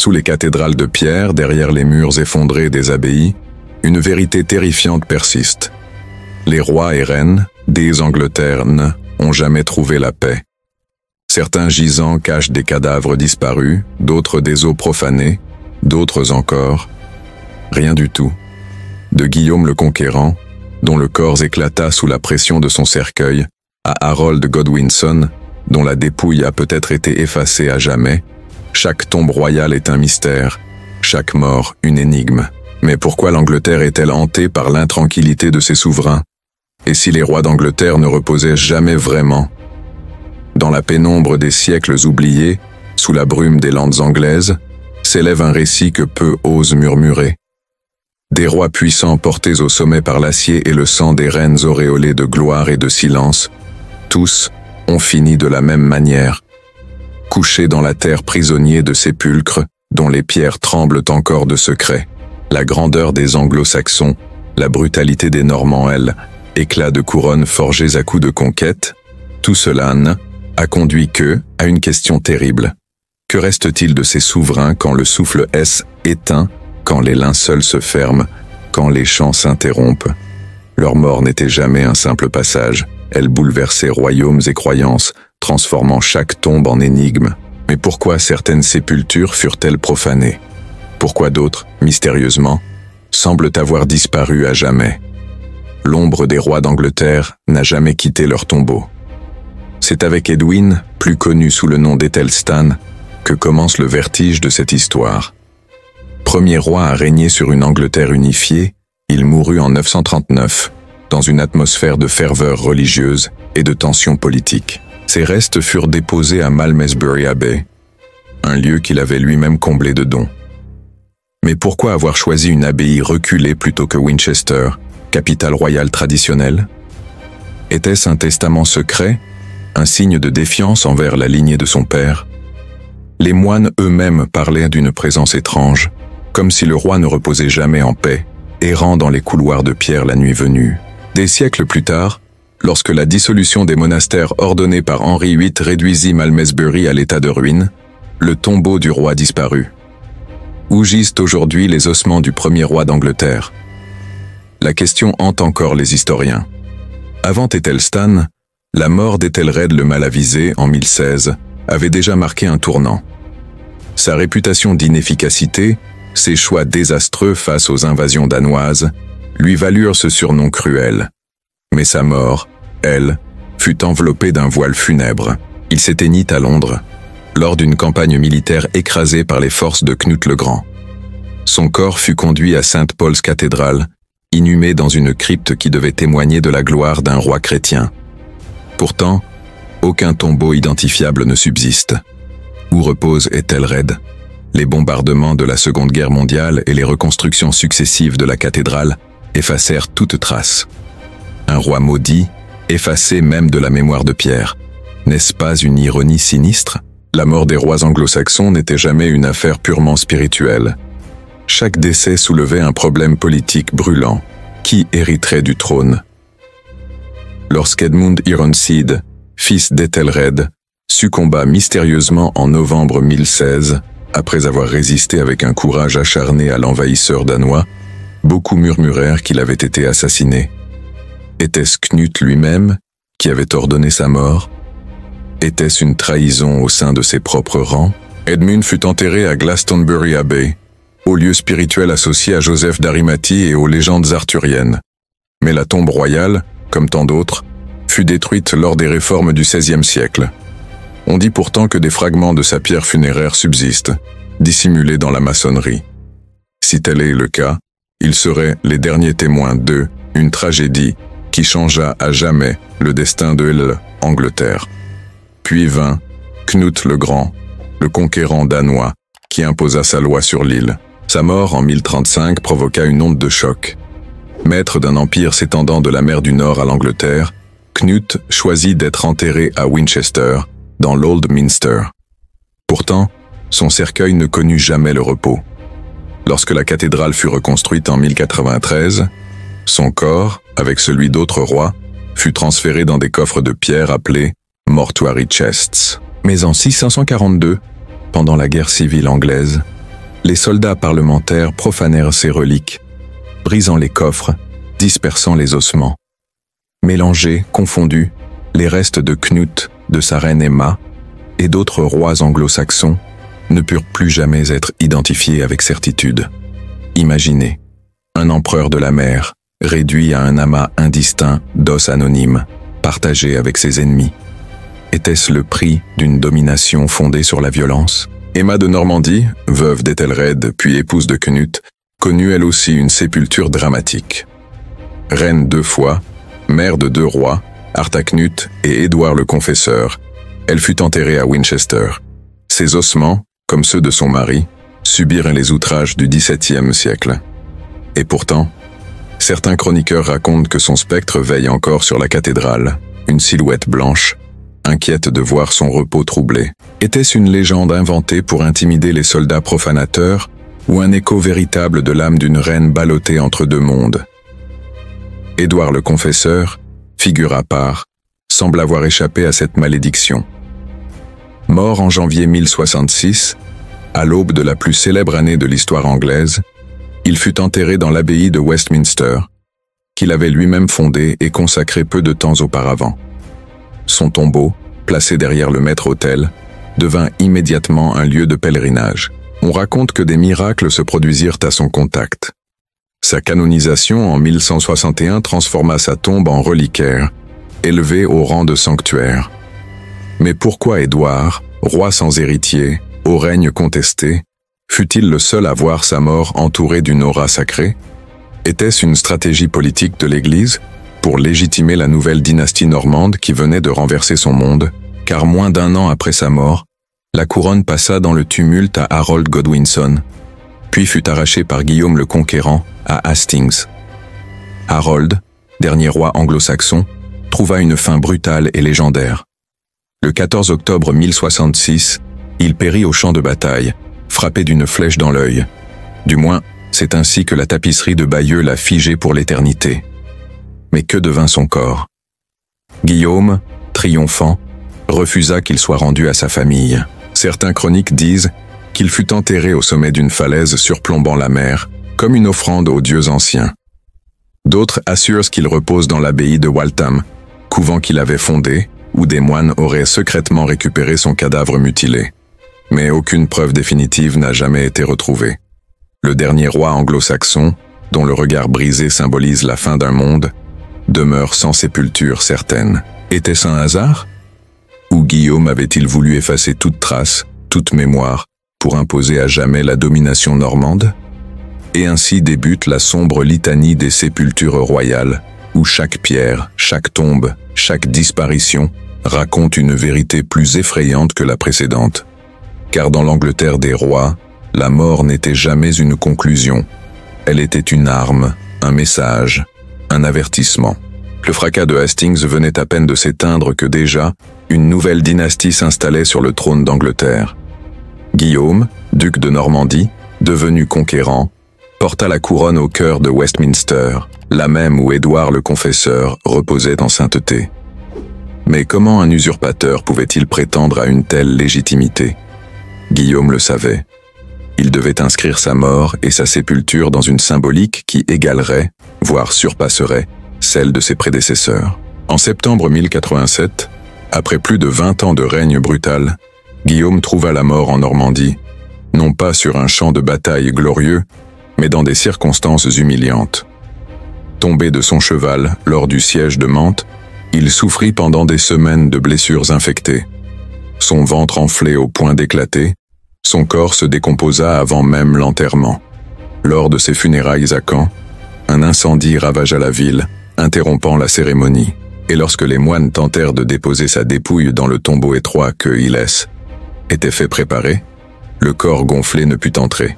Sous les cathédrales de pierre, derrière les murs effondrés des abbayes, une vérité terrifiante persiste. Les rois et reines des Angleterres n'ont jamais trouvé la paix. Certains gisants cachent des cadavres disparus, d'autres des eaux profanées, d'autres encore rien du tout. De Guillaume le Conquérant, dont le corps éclata sous la pression de son cercueil, à Harold Godwinson, dont la dépouille a peut-être été effacée à jamais, chaque tombe royale est un mystère, chaque mort une énigme. Mais pourquoi l'Angleterre est-elle hantée par l'intranquillité de ses souverains? Et si les rois d'Angleterre ne reposaient jamais vraiment? Dans la pénombre des siècles oubliés, sous la brume des landes anglaises, s'élève un récit que peu osent murmurer. Des rois puissants portés au sommet par l'acier et le sang des reines auréolées de gloire et de silence, tous ont fini de la même manière, couchés dans la terre prisonniers de sépulcres dont les pierres tremblent encore de secrets. La grandeur des anglo-saxons, la brutalité des Normands, éclat de couronnes forgées à coups de conquête, tout cela a conduit à une question terrible. Que reste-t-il de ces souverains quand le souffle est éteint, quand les linceuls se ferment, quand les chants s'interrompent? Leur mort n'était jamais un simple passage, elle bouleversait royaumes et croyances, transformant chaque tombe en énigme. Mais pourquoi certaines sépultures furent-elles profanées? Pourquoi d'autres, mystérieusement, semblent avoir disparu à jamais? L'ombre des rois d'Angleterre n'a jamais quitté leur tombeau. C'est avec Edwin, plus connu sous le nom d'Æthelstan, que commence le vertige de cette histoire. Premier roi à régner sur une Angleterre unifiée, il mourut en 939, dans une atmosphère de ferveur religieuse et de tension politique. Ses restes furent déposés à Malmesbury Abbey, un lieu qu'il avait lui-même comblé de dons. Mais pourquoi avoir choisi une abbaye reculée plutôt que Winchester, capitale royale traditionnelle? Était-ce un testament secret, un signe de défiance envers la lignée de son père? Les moines eux-mêmes parlaient d'une présence étrange, comme si le roi ne reposait jamais en paix, errant dans les couloirs de pierre la nuit venue. Des siècles plus tard, lorsque la dissolution des monastères ordonnée par Henri VIII réduisit Malmesbury à l'état de ruine, le tombeau du roi disparut. Où gisent aujourd'hui les ossements du premier roi d'Angleterre? La question hante encore les historiens. Avant Æthelstan, la mort d'Æthelred le Malavisé en 1016 avait déjà marqué un tournant. Sa réputation d'inefficacité, ses choix désastreux face aux invasions danoises, lui valurent ce surnom cruel. Mais sa mort, elle, fut enveloppée d'un voile funèbre. Il s'éteignit à Londres, lors d'une campagne militaire écrasée par les forces de Knut le Grand. Son corps fut conduit à Saint Paul's cathédrale, inhumé dans une crypte qui devait témoigner de la gloire d'un roi chrétien. Pourtant, aucun tombeau identifiable ne subsiste. Où repose Æthelred? Les bombardements de la Seconde Guerre mondiale et les reconstructions successives de la cathédrale effacèrent toute trace. Un roi maudit, effacé même de la mémoire de Pierre. N'est-ce pas une ironie sinistre? La mort des rois anglo-saxons n'était jamais une affaire purement spirituelle. Chaque décès soulevait un problème politique brûlant. Qui hériterait du trône? Lorsqu'Edmund Ironseed, fils d'Æthelred, succomba mystérieusement en novembre 1016, après avoir résisté avec un courage acharné à l'envahisseur danois, beaucoup murmurèrent qu'il avait été assassiné. Était-ce Knut lui-même qui avait ordonné sa mort? Était-ce une trahison au sein de ses propres rangs? Edmund fut enterré à Glastonbury Abbey, au lieu spirituel associé à Joseph d'Arimathie et aux légendes arthuriennes. Mais la tombe royale, comme tant d'autres, fut détruite lors des réformes du XVIe siècle. On dit pourtant que des fragments de sa pierre funéraire subsistent, dissimulés dans la maçonnerie. Si tel est le cas, ils seraient les derniers témoins d'une tragédie qui changea à jamais le destin de l'Angleterre. Puis vint Knut le Grand, le conquérant danois, qui imposa sa loi sur l'île. Sa mort en 1035 provoqua une onde de choc. Maître d'un empire s'étendant de la mer du Nord à l'Angleterre, Knut choisit d'être enterré à Winchester, dans l'Old Minster. Pourtant, son cercueil ne connut jamais le repos. Lorsque la cathédrale fut reconstruite en 1093, son corps, avec celui d'autres rois, fut transféré dans des coffres de pierre appelés mortuary chests. Mais en 1642, pendant la guerre civile anglaise, Les soldats parlementaires profanèrent ces reliques, brisant les coffres, dispersant les ossements. Mélangés, confondus, les restes de Knut, de sa reine Emma et d'autres rois anglo-saxons ne purent plus jamais être identifiés avec certitude. Imaginez, un empereur de la mer, réduit à un amas indistinct d'os anonymes, partagés avec ses ennemis. Était-ce le prix d'une domination fondée sur la violence? Emma de Normandie, veuve d'Ethelred puis épouse de Knut, connut elle aussi une sépulture dramatique. Reine 2 fois, mère de 2 rois, Harthacnut et Édouard le Confesseur, elle fut enterrée à Winchester. Ses ossements, comme ceux de son mari, subirent les outrages du XVIIe siècle. Et pourtant, certains chroniqueurs racontent que son spectre veille encore sur la cathédrale, une silhouette blanche, inquiète de voir son repos troublé. Était-ce une légende inventée pour intimider les soldats profanateurs ou un écho véritable de l'âme d'une reine ballottée entre 2 mondes? Édouard le Confesseur, figure à part, semble avoir échappé à cette malédiction. Mort en janvier 1066, à l'aube de la plus célèbre année de l'histoire anglaise, il fut enterré dans l'abbaye de Westminster, qu'il avait lui-même fondée et consacrée peu de temps auparavant. Son tombeau, placé derrière le maître-autel, devint immédiatement un lieu de pèlerinage. On raconte que des miracles se produisirent à son contact. Sa canonisation en 1161 transforma sa tombe en reliquaire, élevée au rang de sanctuaire. Mais pourquoi Édouard, roi sans héritier, au règne contesté, fut-il le seul à voir sa mort entourée d'une aura sacrée? Était-ce une stratégie politique de l'Église pour légitimer la nouvelle dynastie normande qui venait de renverser son monde, car moins d'1 an après sa mort, la couronne passa dans le tumulte à Harold Godwinson, puis fut arrachée par Guillaume le Conquérant à Hastings. Harold, dernier roi anglo-saxon, trouva une fin brutale et légendaire. Le 14 octobre 1066, il périt au champ de bataille, frappé d'une flèche dans l'œil. Du moins, c'est ainsi que la tapisserie de Bayeux l'a figé pour l'éternité. Mais que devint son corps? Guillaume, triomphant, refusa qu'il soit rendu à sa famille. Certains chroniques disent qu'il fut enterré au sommet d'une falaise surplombant la mer, comme une offrande aux dieux anciens. D'autres assurent qu'il repose dans l'abbaye de Waltham, couvent qu'il avait fondé, où des moines auraient secrètement récupéré son cadavre mutilé. Mais aucune preuve définitive n'a jamais été retrouvée. Le dernier roi anglo-saxon, dont le regard brisé symbolise la fin d'un monde, demeure sans sépulture certaine. Était-ce un hasard? Ou Guillaume avait-il voulu effacer toute trace, toute mémoire, pour imposer à jamais la domination normande? Et ainsi débute la sombre litanie des sépultures royales, où chaque pierre, chaque tombe, chaque disparition raconte une vérité plus effrayante que la précédente. Car dans l'Angleterre des rois, la mort n'était jamais une conclusion. Elle était une arme, un message, un avertissement. Le fracas de Hastings venait à peine de s'éteindre que déjà, une nouvelle dynastie s'installait sur le trône d'Angleterre. Guillaume, duc de Normandie, devenu conquérant, porta la couronne au cœur de Westminster, la même où Édouard le Confesseur reposait en sainteté. Mais comment un usurpateur pouvait-il prétendre à une telle légitimité? Guillaume le savait. Il devait inscrire sa mort et sa sépulture dans une symbolique qui égalerait, voire surpasserait, celle de ses prédécesseurs. En septembre 1087, après plus de 20 ans de règne brutal, Guillaume trouva la mort en Normandie, non pas sur un champ de bataille glorieux, mais dans des circonstances humiliantes. Tombé de son cheval lors du siège de Mantes, il souffrit pendant des semaines de blessures infectées. Son ventre enflé au point d'éclater, son corps se décomposa avant même l'enterrement. Lors de ses funérailles à Caen, un incendie ravagea la ville, interrompant la cérémonie, et lorsque les moines tentèrent de déposer sa dépouille dans le tombeau étroit que Illès était fait préparer, le corps gonflé ne put entrer.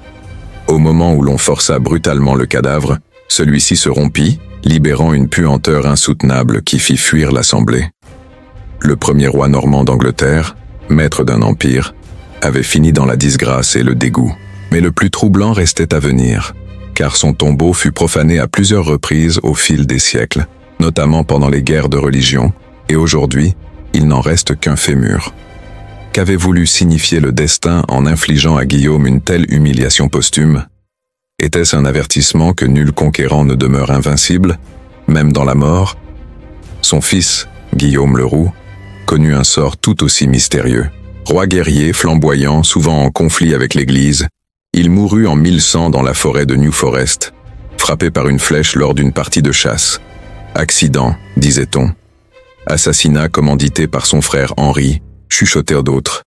Au moment où l'on força brutalement le cadavre, celui-ci se rompit, libérant une puanteur insoutenable qui fit fuir l'assemblée. Le premier roi normand d'Angleterre, maître d'un empire, avait fini dans la disgrâce et le dégoût. Mais le plus troublant restait à venir, car son tombeau fut profané à plusieurs reprises au fil des siècles, notamment pendant les guerres de religion, et aujourd'hui, il n'en reste qu'un fémur. Qu'avait voulu signifier le destin en infligeant à Guillaume une telle humiliation posthume? Était-ce un avertissement que nul conquérant ne demeure invincible, même dans la mort? Son fils, Guillaume le Roux, connut un sort tout aussi mystérieux. Roi guerrier, flamboyant, souvent en conflit avec l'Église, il mourut en 1100 dans la forêt de New Forest, frappé par une flèche lors d'une partie de chasse. Accident, disait-on. Assassinat commandité par son frère Henri, chuchotèrent d'autres.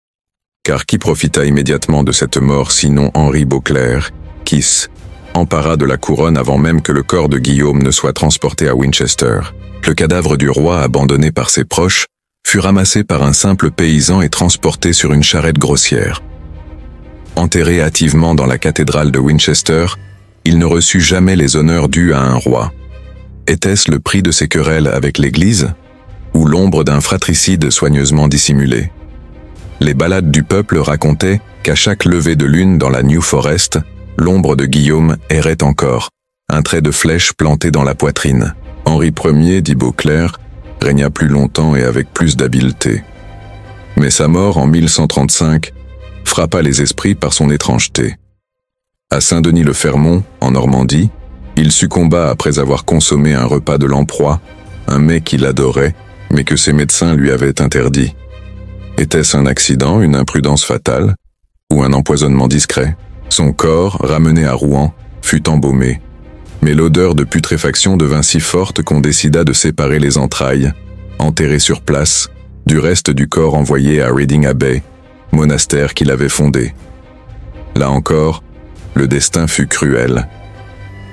Car qui profita immédiatement de cette mort sinon Henri Beauclerc, qui empara de la couronne avant même que le corps de Guillaume ne soit transporté à Winchester. Le cadavre du roi, abandonné par ses proches, fut ramassé par un simple paysan et transporté sur une charrette grossière. Enterré hâtivement dans la cathédrale de Winchester, il ne reçut jamais les honneurs dus à un roi. Était-ce le prix de ses querelles avec l'Église, ou l'ombre d'un fratricide soigneusement dissimulé? Les ballades du peuple racontaient qu'à chaque lever de lune dans la New Forest, l'ombre de Guillaume errait encore, un trait de flèche planté dans la poitrine. Henri Ier, dit Beauclerc, régna plus longtemps et avec plus d'habileté. Mais sa mort en 1135 frappa les esprits par son étrangeté. À Saint-Denis-le-Fermont, en Normandie, il succomba après avoir consommé un repas de lamproie, un mets qu'il adorait, mais que ses médecins lui avaient interdit. Était-ce un accident, une imprudence fatale, ou un empoisonnement discret? Son corps, ramené à Rouen, fut embaumé. Mais l'odeur de putréfaction devint si forte qu'on décida de séparer les entrailles, enterrées sur place, du reste du corps envoyé à Reading Abbey, monastère qu'il avait fondé. Là encore, le destin fut cruel.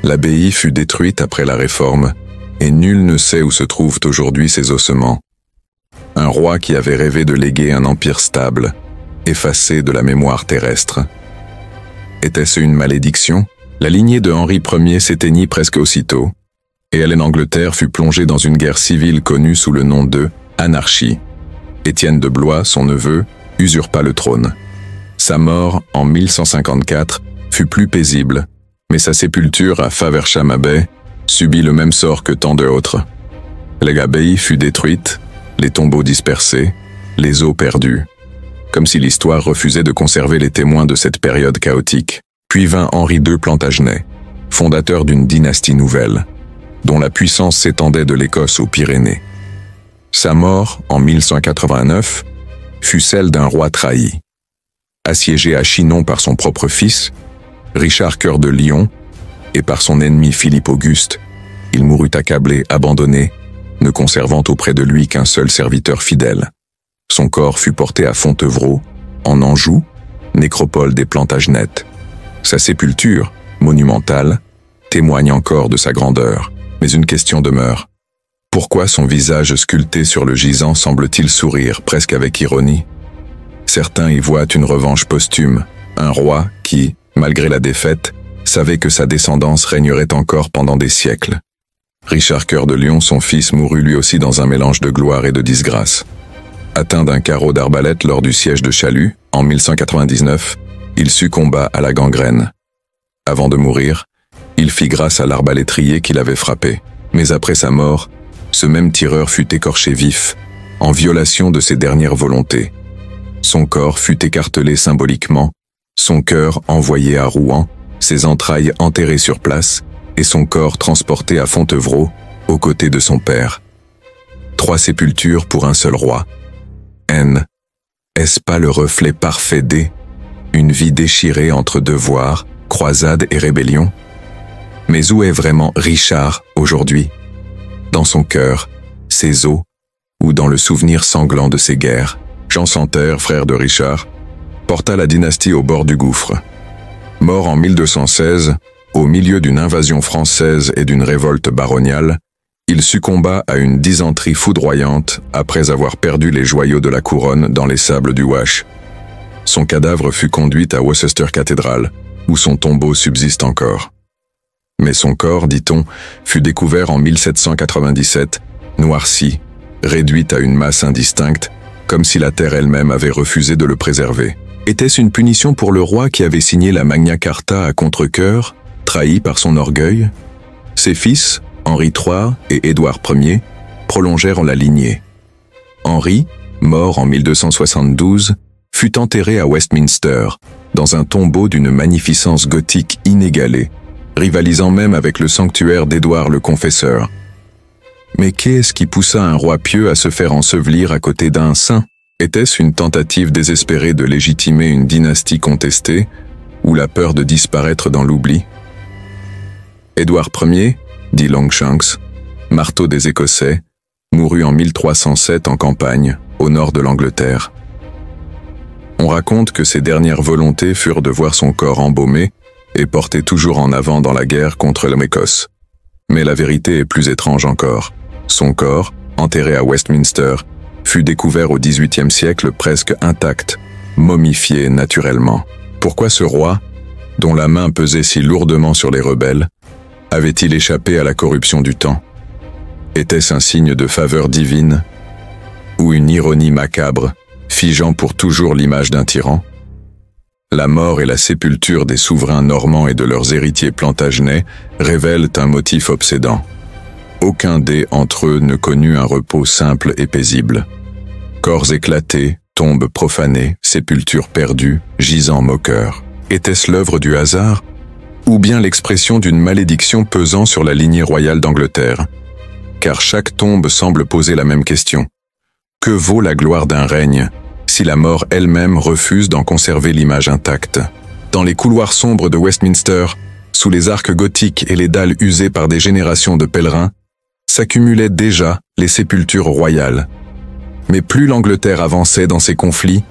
L'abbaye fut détruite après la Réforme, et nul ne sait où se trouvent aujourd'hui ses ossements. Un roi qui avait rêvé de léguer un empire stable, effacé de la mémoire terrestre. Était-ce une malédiction? La lignée de Henri Ier s'éteignit presque aussitôt, et Angleterre fut plongée dans une guerre civile connue sous le nom de anarchie. Étienne de Blois, son neveu, usurpa le trône. Sa mort, en 1154, fut plus paisible, mais sa sépulture à Faversham Abbey subit le même sort que tant d'autres. L'abbaye fut détruite, les tombeaux dispersés, les eaux perdues, comme si l'histoire refusait de conserver les témoins de cette période chaotique. Puis vint Henri II Plantagenet, fondateur d'une dynastie nouvelle, dont la puissance s'étendait de l'Écosse aux Pyrénées. Sa mort, en 1189, fut celle d'un roi trahi. Assiégé à Chinon par son propre fils, Richard Cœur de Lion, et par son ennemi Philippe Auguste, il mourut accablé, abandonné, ne conservant auprès de lui qu'un seul serviteur fidèle. Son corps fut porté à Fontevraud, en Anjou, nécropole des Plantagenets. Sa sépulture, monumentale, témoigne encore de sa grandeur. Mais une question demeure. Pourquoi son visage sculpté sur le gisant semble-t-il sourire, presque avec ironie? Certains y voient une revanche posthume, un roi qui, malgré la défaite, savait que sa descendance régnerait encore pendant des siècles. Richard Cœur de Lion, son fils, mourut lui aussi dans un mélange de gloire et de disgrâce. Atteint d'un carreau d'arbalète lors du siège de Chalut, en 1199, il succomba à la gangrène. Avant de mourir, il fit grâce à l'arbalétrier qui l'avait frappé. Mais après sa mort, ce même tireur fut écorché vif, en violation de ses dernières volontés. Son corps fut écartelé symboliquement, son cœur envoyé à Rouen, ses entrailles enterrées sur place, et son corps transporté à Fontevraud, aux côtés de son père. 3 sépultures pour un seul roi. Est-ce pas le reflet parfait une vie déchirée entre devoir, croisade et rébellion? Mais où est vraiment Richard aujourd'hui? Dans son cœur, ses os, ou dans le souvenir sanglant de ses guerres? Jean Santerre, frère de Richard, porta la dynastie au bord du gouffre. Mort en 1216, au milieu d'une invasion française et d'une révolte baroniale, il succomba à une dysenterie foudroyante après avoir perdu les joyaux de la couronne dans les sables du Wash. Son cadavre fut conduit à Worcester Cathedral, où son tombeau subsiste encore. Mais son corps, dit-on, fut découvert en 1797, noirci, réduit à une masse indistincte, comme si la terre elle-même avait refusé de le préserver. Était-ce une punition pour le roi qui avait signé la Magna Carta à contre-cœur, trahi par son orgueil? Ses fils, Henri III et Édouard Ier, prolongèrent la lignée. Henri, mort en 1272, fut enterré à Westminster, dans un tombeau d'une magnificence gothique inégalée, rivalisant même avec le sanctuaire d'Édouard le Confesseur. Mais qu'est-ce qui poussa un roi pieux à se faire ensevelir à côté d'un saint? Était-ce une tentative désespérée de légitimer une dynastie contestée, ou la peur de disparaître dans l'oubli? Édouard Ier, dit Longshanks, marteau des Écossais, mourut en 1307 en campagne, au nord de l'Angleterre. On raconte que ses dernières volontés furent de voir son corps embaumé et porté toujours en avant dans la guerre contre l'Écosse. Mais la vérité est plus étrange encore. Son corps, enterré à Westminster, fut découvert au XVIIIe siècle presque intact, momifié naturellement. Pourquoi ce roi, dont la main pesait si lourdement sur les rebelles, avait-il échappé à la corruption du temps? Était-ce un signe de faveur divine? Ou une ironie macabre, figeant pour toujours l'image d'un tyran? La mort et la sépulture des souverains normands et de leurs héritiers plantagenets révèlent un motif obsédant. Aucun des entre eux ne connut un repos simple et paisible. Corps éclatés, tombes profanées, sépultures perdues, gisants moqueurs. Était-ce l'œuvre du hasard, ou bien l'expression d'une malédiction pesant sur la lignée royale d'Angleterre? Car chaque tombe semble poser la même question. Que vaut la gloire d'un règne, si la mort elle-même refuse d'en conserver l'image intacte? Dans les couloirs sombres de Westminster, sous les arcs gothiques et les dalles usées par des générations de pèlerins, s'accumulaient déjà les sépultures royales. Mais plus l'Angleterre avançait dans ses conflits,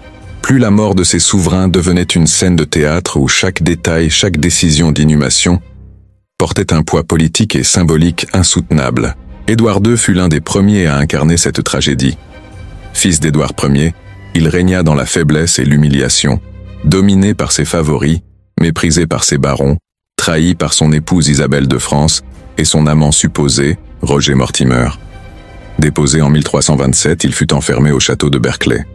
plus la mort de ses souverains devenait une scène de théâtre où chaque détail, chaque décision d'inhumation portait un poids politique et symbolique insoutenable. Édouard II fut l'un des premiers à incarner cette tragédie. Fils d'Édouard Ier, il régna dans la faiblesse et l'humiliation, dominé par ses favoris, méprisé par ses barons, trahi par son épouse Isabelle de France et son amant supposé, Roger Mortimer. Déposé en 1327, il fut enfermé au château de Berkeley.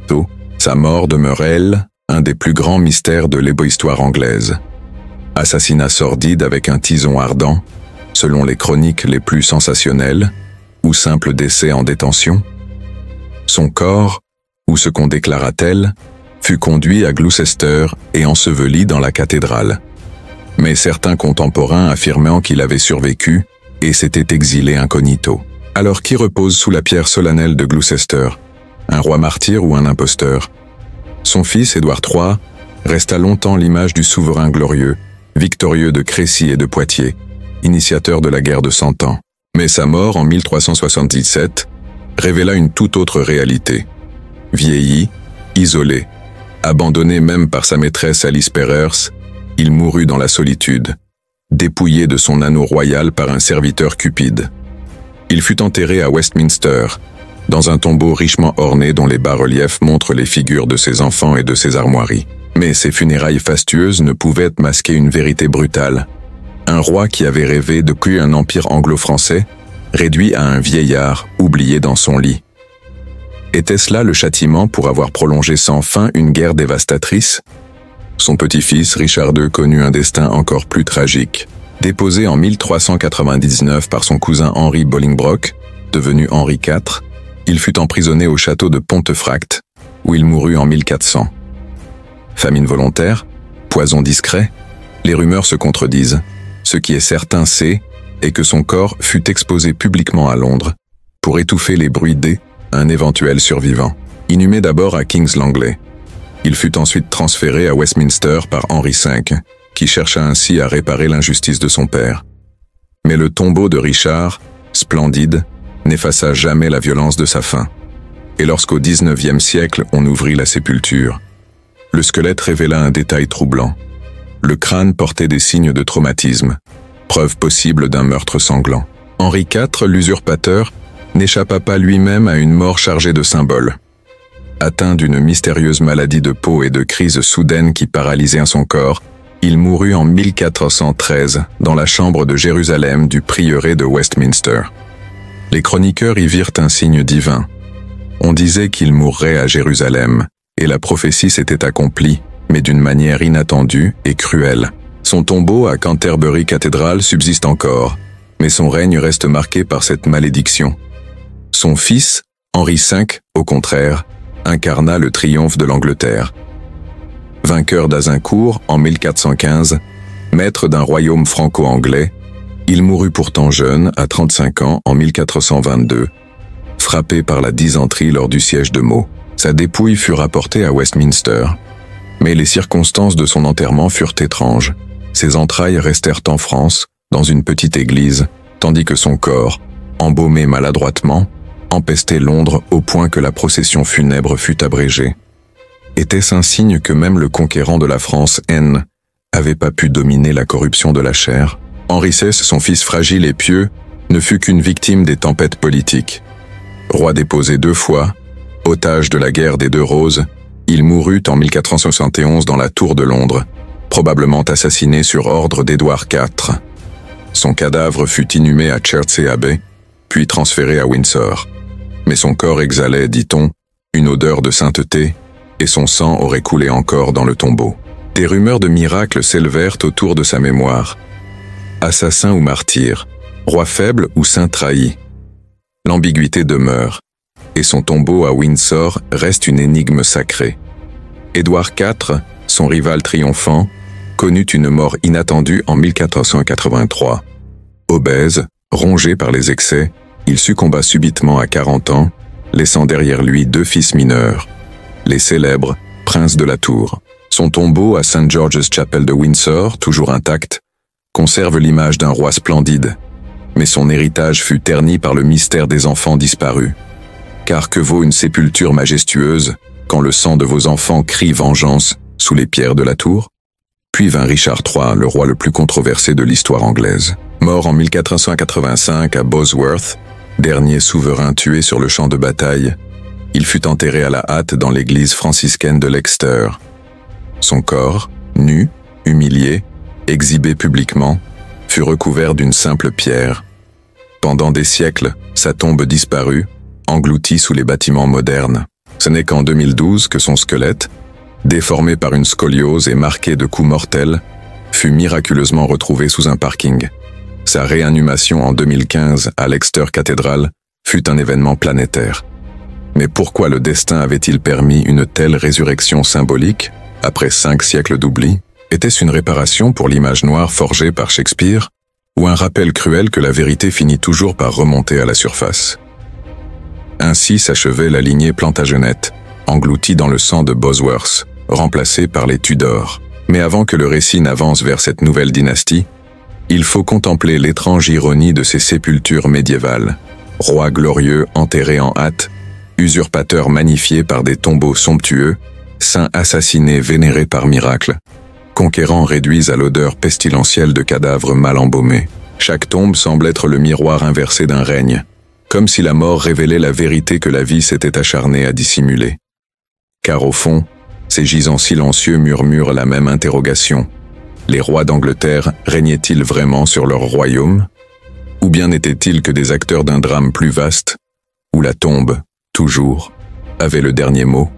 Sa mort demeure, elle, un des plus grands mystères de l'ébauhistoire anglaise. Assassinat sordide avec un tison ardent, selon les chroniques les plus sensationnelles, ou simple décès en détention? Son corps, ou ce qu'on déclara tel, fut conduit à Gloucester et enseveli dans la cathédrale. Mais certains contemporains affirmant qu'il avait survécu et s'était exilé incognito. Alors qui repose sous la pierre solennelle de Gloucester? Un roi martyr ou un imposteur? Son fils, Édouard III, resta longtemps l'image du souverain glorieux, victorieux de Crécy et de Poitiers, initiateur de la guerre de 100 ans. Mais sa mort en 1377 révéla une toute autre réalité. Vieilli, isolé, abandonné même par sa maîtresse Alice Perrers, il mourut dans la solitude, dépouillé de son anneau royal par un serviteur cupide. Il fut enterré à Westminster, dans un tombeau richement orné dont les bas-reliefs montrent les figures de ses enfants et de ses armoiries. Mais ces funérailles fastueuses ne pouvaient masquer une vérité brutale. Un roi qui avait rêvé depuis un empire anglo-français, réduit à un vieillard oublié dans son lit. Était-ce là le châtiment pour avoir prolongé sans fin une guerre dévastatrice? Son petit-fils, Richard II, connut un destin encore plus tragique. Déposé en 1399 par son cousin Henri Bolingbroke, devenu Henri IV, il fut emprisonné au château de Pontefract, où il mourut en 1400. Famine volontaire? Poison discret? Les rumeurs se contredisent. Ce qui est certain est que son corps fut exposé publiquement à Londres, pour étouffer les bruits d'un éventuel survivant. Inhumé d'abord à King's Langley. Il fut ensuite transféré à Westminster par Henri V, qui chercha ainsi à réparer l'injustice de son père. Mais le tombeau de Richard, splendide, n'effaça jamais la violence de sa fin. Et lorsqu'au XIXe siècle on ouvrit la sépulture, le squelette révéla un détail troublant. Le crâne portait des signes de traumatisme, preuve possible d'un meurtre sanglant. Henri IV, l'usurpateur, n'échappa pas lui-même à une mort chargée de symboles. Atteint d'une mystérieuse maladie de peau et de crises soudaines qui paralysèrent son corps, il mourut en 1413 dans la chambre de Jérusalem du prieuré de Westminster. Les chroniqueurs y virent un signe divin. On disait qu'il mourrait à Jérusalem, et la prophétie s'était accomplie, mais d'une manière inattendue et cruelle. Son tombeau à Canterbury Cathedral subsiste encore, mais son règne reste marqué par cette malédiction. Son fils, Henri V, au contraire, incarna le triomphe de l'Angleterre, Vainqueur d'Azincourt en 1415, maître d'un royaume franco-anglais, il mourut pourtant jeune, à 35 ans, en 1422, frappé par la dysenterie lors du siège de Meaux. Sa dépouille fut rapportée à Westminster. Mais les circonstances de son enterrement furent étranges. Ses entrailles restèrent en France, dans une petite église, tandis que son corps, embaumé maladroitement, empestait Londres au point que la procession funèbre fut abrégée. Était-ce un signe que même le conquérant de la France, N, avait pas pu dominer la corruption de la chair? Henri VI, son fils fragile et pieux, ne fut qu'une victime des tempêtes politiques. Roi déposé 2 fois, otage de la guerre des 2 Roses, il mourut en 1471 dans la Tour de Londres, probablement assassiné sur ordre d'Édouard IV. Son cadavre fut inhumé à Chertsey Abbey, puis transféré à Windsor. Mais son corps exhalait, dit-on, une odeur de sainteté, et son sang aurait coulé encore dans le tombeau. Des rumeurs de miracles s'élevèrent autour de sa mémoire. Assassin ou martyr, roi faible ou saint trahi. L'ambiguïté demeure, et son tombeau à Windsor reste une énigme sacrée. Édouard IV, son rival triomphant, connut une mort inattendue en 1483. Obèse, rongé par les excès, il succomba subitement à 40 ans, laissant derrière lui 2 fils mineurs, les célèbres princes de la Tour. Son tombeau à St. George's Chapel de Windsor, toujours intact, conserve l'image d'un roi splendide, mais son héritage fut terni par le mystère des enfants disparus. Car que vaut une sépulture majestueuse quand le sang de vos enfants crie vengeance sous les pierres de la tour? Puis vint Richard III, le roi le plus controversé de l'histoire anglaise. Mort en 1485 à Bosworth, dernier souverain tué sur le champ de bataille, il fut enterré à la hâte dans l'église franciscaine de Leicester. Son corps, nu, humilié, exhibé publiquement, fut recouvert d'une simple pierre. Pendant des siècles, sa tombe disparut, engloutie sous les bâtiments modernes. Ce n'est qu'en 2012 que son squelette, déformé par une scoliose et marqué de coups mortels, fut miraculeusement retrouvé sous un parking. Sa réinhumation en 2015 à l'Exeter Cathedral fut un événement planétaire. Mais pourquoi le destin avait-il permis une telle résurrection symbolique, après 5 siècles d'oubli? Était-ce une réparation pour l'image noire forgée par Shakespeare, ou un rappel cruel que la vérité finit toujours par remonter à la surface? Ainsi s'achevait la lignée Plantagenète, engloutie dans le sang de Bosworth, remplacée par les Tudors. Mais avant que le récit n'avance vers cette nouvelle dynastie, il faut contempler l'étrange ironie de ces sépultures médiévales. Rois glorieux enterrés en hâte, usurpateurs magnifiés par des tombeaux somptueux, saints assassinés vénérés par miracle, conquérants réduits à l'odeur pestilentielle de cadavres mal embaumés. Chaque tombe semble être le miroir inversé d'un règne, comme si la mort révélait la vérité que la vie s'était acharnée à dissimuler. Car au fond, ces gisants silencieux murmurent la même interrogation. Les rois d'Angleterre régnaient-ils vraiment sur leur royaume? Ou bien n'étaient-ils que des acteurs d'un drame plus vaste, où la tombe, toujours, avait le dernier mot?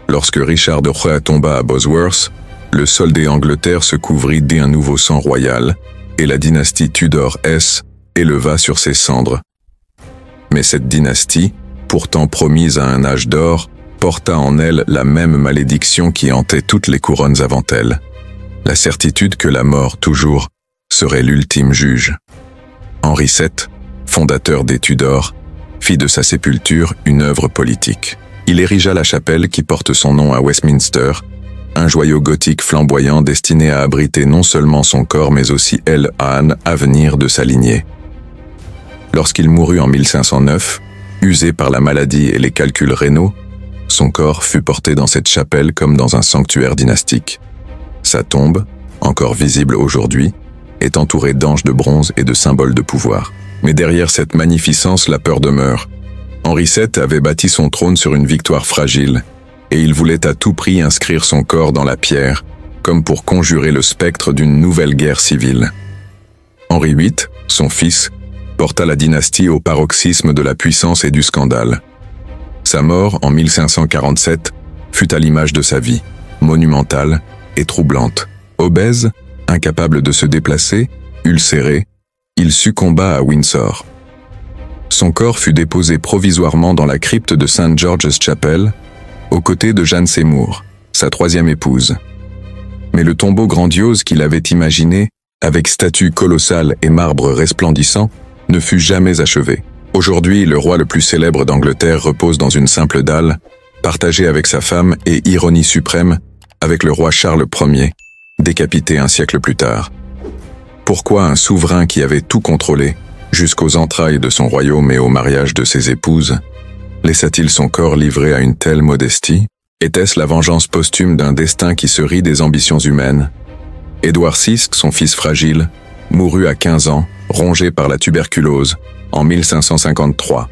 Lorsque Richard III tomba à Bosworth, le sol des Angleterre se couvrit d'un nouveau sang royal, et la dynastie Tudor S éleva sur ses cendres. Mais cette dynastie, pourtant promise à un âge d'or, porta en elle la même malédiction qui hantait toutes les couronnes avant elle. La certitude que la mort, toujours, serait l'ultime juge. Henri VII, fondateur des Tudors, fit de sa sépulture une œuvre politique. Il érigea la chapelle qui porte son nom à Westminster, un joyau gothique flamboyant destiné à abriter non seulement son corps mais aussi Anne, avenir de sa lignée. Lorsqu'il mourut en 1509, usé par la maladie et les calculs rénaux, son corps fut porté dans cette chapelle comme dans un sanctuaire dynastique. Sa tombe, encore visible aujourd'hui, est entourée d'anges de bronze et de symboles de pouvoir. Mais derrière cette magnificence, la peur demeure. Henri VII avait bâti son trône sur une victoire fragile, et il voulait à tout prix inscrire son corps dans la pierre, comme pour conjurer le spectre d'une nouvelle guerre civile. Henri VIII, son fils, porta la dynastie au paroxysme de la puissance et du scandale. Sa mort, en 1547, fut à l'image de sa vie, monumentale et troublante. Obèse, incapable de se déplacer, ulcéré, il succomba à Windsor. Son corps fut déposé provisoirement dans la crypte de St. George's Chapel, aux côtés de Jeanne Seymour, sa 3e épouse. Mais le tombeau grandiose qu'il avait imaginé, avec statues colossales et marbre resplendissant, ne fut jamais achevé. Aujourd'hui, le roi le plus célèbre d'Angleterre repose dans une simple dalle, partagée avec sa femme et, ironie suprême, avec le roi Charles Ier, décapité un siècle plus tard. Pourquoi un souverain qui avait tout contrôlé, jusqu'aux entrailles de son royaume et au mariage de ses épouses, laissa-t-il son corps livré à une telle modestie? Était-ce la vengeance posthume d'un destin qui se rit des ambitions humaines? Édouard VI, son fils fragile, mourut à 15 ans, rongé par la tuberculose, en 1553.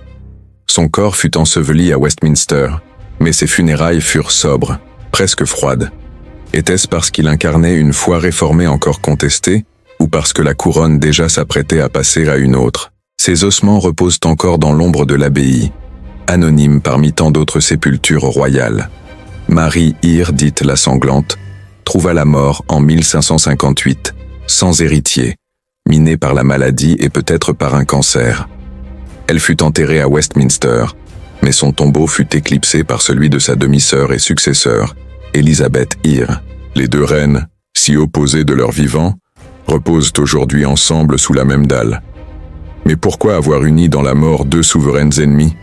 Son corps fut enseveli à Westminster, mais ses funérailles furent sobres, presque froides. Était-ce parce qu'il incarnait une foi réformée encore contestée, ou parce que la couronne déjà s'apprêtait à passer à une autre? Ses ossements reposent encore dans l'ombre de l'abbaye, anonyme parmi tant d'autres sépultures royales. Marie Eyre, dite la sanglante, trouva la mort en 1558, sans héritier, minée par la maladie et peut-être par un cancer. Elle fut enterrée à Westminster, mais son tombeau fut éclipsé par celui de sa demi-sœur et successeur, Élisabeth Eyre. Les deux reines, si opposées de leur vivant, reposent aujourd'hui ensemble sous la même dalle. Mais pourquoi avoir uni dans la mort deux souveraines ennemies?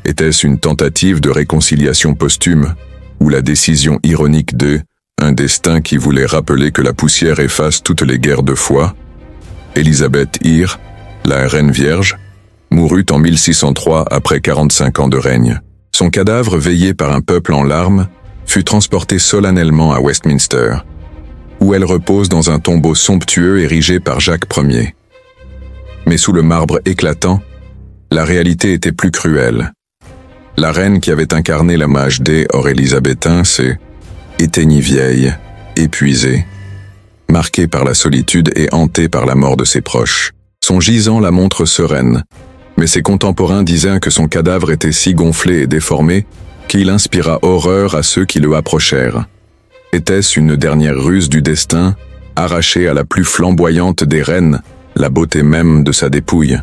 Était-ce une tentative de réconciliation posthume, ou la décision ironique un destin qui voulait rappeler que la poussière efface toutes les guerres de foi? Élisabeth Eyre, la reine vierge, mourut en 1603 après 45 ans de règne. Son cadavre, veillé par un peuple en larmes, fut transporté solennellement à Westminster, où elle repose dans un tombeau somptueux érigé par Jacques Ier. Mais sous le marbre éclatant, la réalité était plus cruelle. La reine qui avait incarné la mage hors élisabétain s'est éteignit vieille, épuisée, marquée par la solitude et hantée par la mort de ses proches. Son gisant la montre sereine, mais ses contemporains disaient que son cadavre était si gonflé et déformé qu'il inspira horreur à ceux qui le approchèrent. Était-ce une dernière ruse du destin, arrachée à la plus flamboyante des reines, la beauté même de sa dépouille?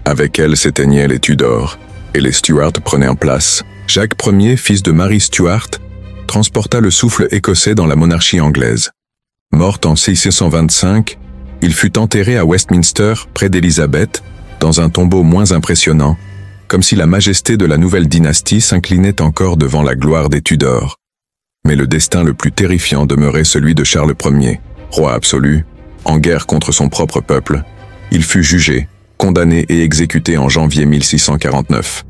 Avec elle s'éteignaient les Tudors, et les Stuart prenaient en place. Jacques Ier, fils de Marie Stuart, transporta le souffle écossais dans la monarchie anglaise. Morte en 1625, il fut enterré à Westminster, près d'Élisabeth, dans un tombeau moins impressionnant, comme si la majesté de la nouvelle dynastie s'inclinait encore devant la gloire des Tudors. Mais le destin le plus terrifiant demeurait celui de Charles Ier, roi absolu, en guerre contre son propre peuple. Il fut jugé, condamné et exécuté en janvier 1649.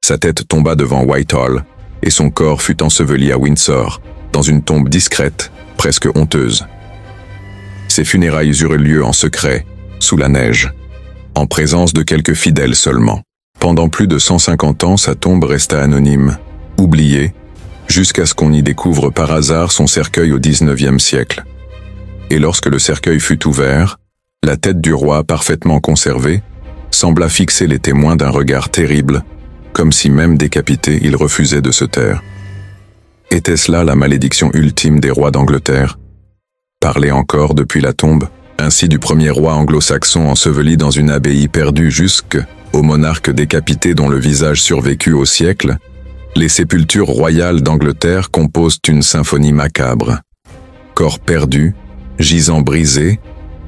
Sa tête tomba devant Whitehall, et son corps fut enseveli à Windsor, dans une tombe discrète, presque honteuse. Ses funérailles eurent lieu en secret, sous la neige, en présence de quelques fidèles seulement. Pendant plus de 150 ans, sa tombe resta anonyme, oubliée, jusqu'à ce qu'on y découvre par hasard son cercueil au XIXe siècle. Et lorsque le cercueil fut ouvert, la tête du roi, parfaitement conservée, sembla fixer les témoins d'un regard terrible, comme si même décapité, il refusait de se taire. Était-ce là la malédiction ultime des rois d'Angleterre? Parler encore depuis la tombe, ainsi du premier roi anglo-saxon enseveli dans une abbaye perdue jusqu'au monarque décapité dont le visage survécut au siècle, les sépultures royales d'Angleterre composent une symphonie macabre. Corps perdus, gisants brisés,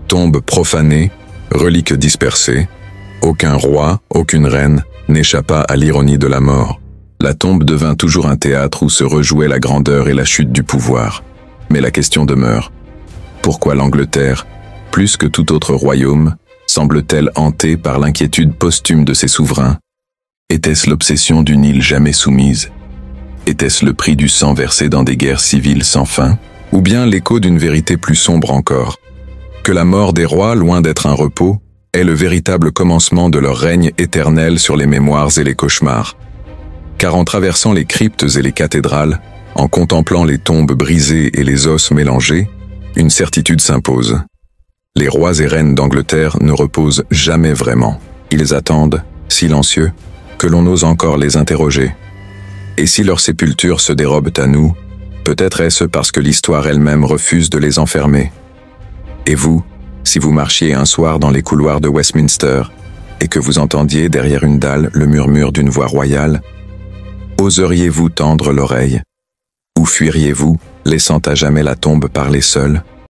tombes profanées, reliques dispersées, aucun roi, aucune reine n'échappa à l'ironie de la mort. La tombe devint toujours un théâtre où se rejouait la grandeur et la chute du pouvoir. Mais la question demeure. Pourquoi l'Angleterre, plus que tout autre royaume, semble-t-elle hantée par l'inquiétude posthume de ses souverains? Était-ce l'obsession d'une île jamais soumise? Était-ce le prix du sang versé dans des guerres civiles sans fin? Ou bien l'écho d'une vérité plus sombre encore? Que la mort des rois, loin d'être un repos, est le véritable commencement de leur règne éternel sur les mémoires et les cauchemars. Car en traversant les cryptes et les cathédrales, en contemplant les tombes brisées et les os mélangés, une certitude s'impose. Les rois et reines d'Angleterre ne reposent jamais vraiment. Ils attendent, silencieux, que l'on ose encore les interroger. Et si leur sépulture se dérobent à nous, peut-être est-ce parce que l'histoire elle-même refuse de les enfermer. Et vous, si vous marchiez un soir dans les couloirs de Westminster et que vous entendiez derrière une dalle le murmure d'une voix royale, oseriez-vous tendre l'oreille? Ou fuiriez-vous, laissant à jamais la tombe parler seule?